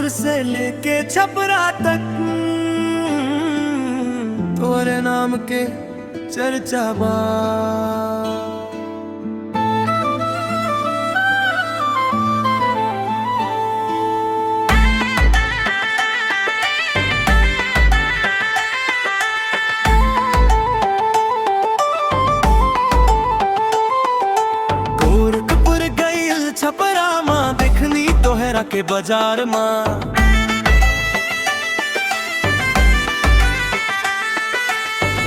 गोरखपुर से लेके छपरा तक तोरे नाम के चर्चा बा। गोरखपुर गईल छपरा माँ देखनी तोहरा के बाजार माँ।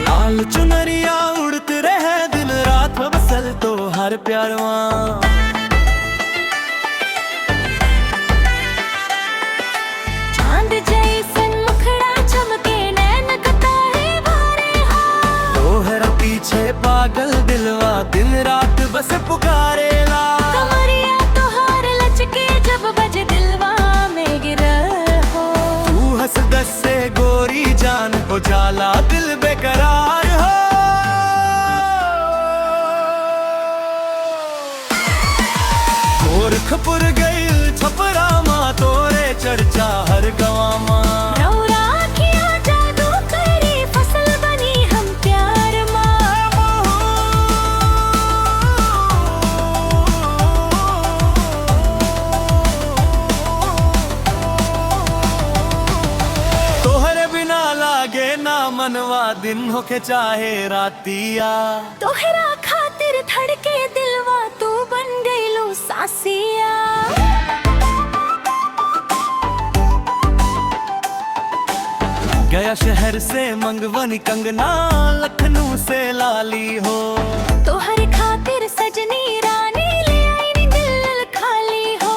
लाल चुनरिया उड़त रहे दिन रात बसल तो हर प्यार माँ। चांद जैसन मुखड़ा चमके नैन कतारे भरे हो। तोहरा पीछे पागल दिलवा दिन रात बस पुकारेला। कमरिया तोहार लचके जब बजे दिलवा में गिरे हो। तू हंस दस से गोरी जान हो जाला दिल बेकरार हो। गोरखपुर गईल छपरा माँ तोरे चर्चा हर गवा माँ। रौरा अखियाँ जादू करी फसल बनी हम प्यार माँ। तोहरे बिना लागे ना मनवा दिन होके चाहे रातिया। तोहरा खातिर धड़के दिलवा तू बन गईलू सासिया। गया शहर से मंगवनी कंगना लखनऊ से लाली हो। तोहर खातिर सजनी रानी ले आई दिल खाली हो।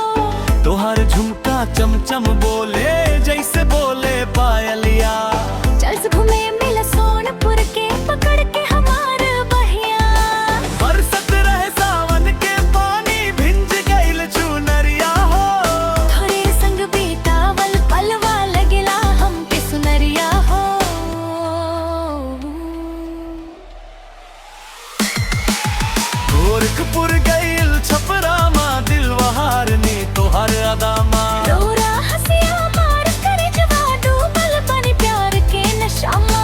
तोहर झुमका चमचम बोले जैसे बोले पायलिया। चल घूमे मिल सोनपुर के पकड़ के हमार बहिया। बरसत रहे सावन के पानी भिंज गईल चुनरिया हो। थोड़े संग बीतावल पलवा लगला हम पे सुनरिया हो। गोरखपुर गईल छपरा माँ दिल बहार ने तोहर अदा माँ। रोरा हंसिया मार करे जवा डूबल बनी प्यार के नशा माँ।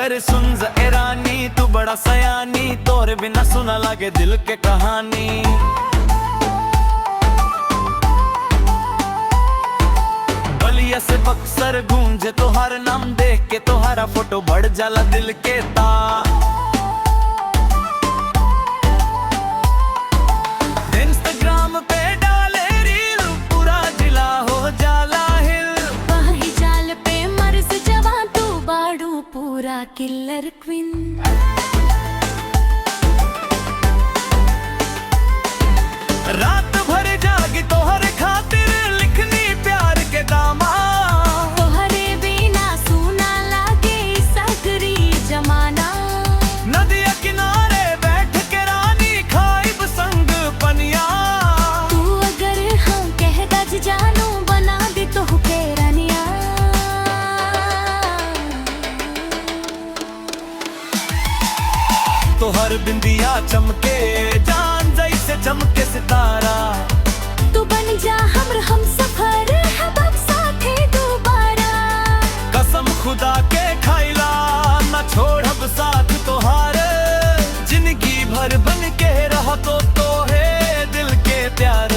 अरे सुन ए रानी तू बड़ा सयानी तोरे बिना सुना लगे दिल के कहानी। बलिया से बक्सर गूंजे तोहर नाम देख के तोहरा फोटो बढ़ जाला दिल के तार। इंस्टाग्राम पे डाले रील पूरा जिला हो जाला हिल। वही जाल पे मर्ज जवा तू बाड़ू पूरा किलर क्वीन। रात भर जागी तोहर खातिर लिखनी प्यार के दामा। तोहरे बिना सूना लागे सगरी जमाना। नदिया किनारे बैठ के रानी खाइब संग पनिया। तू अगर हम कह दज जानू बना दे तो के रनिया। तोहर बिंदिया चमके जान जैसे चमके सितारा। तू बन जा हम सफर है बब साथे दोबारा। कसम खुदा के खाइला न छोड़ब साथ तोहार। जिंदगी भर बन के रहो तो है दिल के प्यार।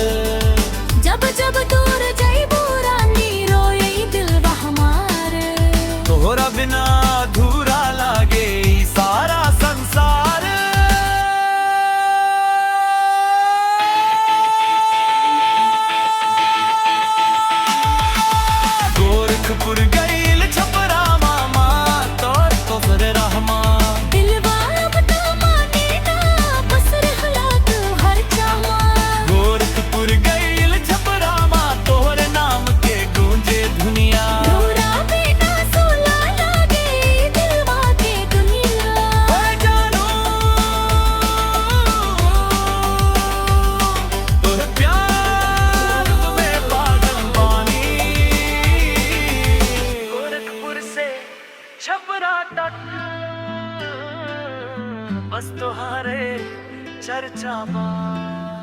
जब जब दूर जाइबू रानी रोए दिल हमार। तोहरा बिना अधूरा लागे ई सारा संसार। गोरखपुर गईल छपरा मामा तोर तोहर रहमा। दिलवा अब तो माने ना बस रहला तू हर चामा। गोरखपुर गईल छपरा माँ तोहर तुम्हारे चर्चा बा।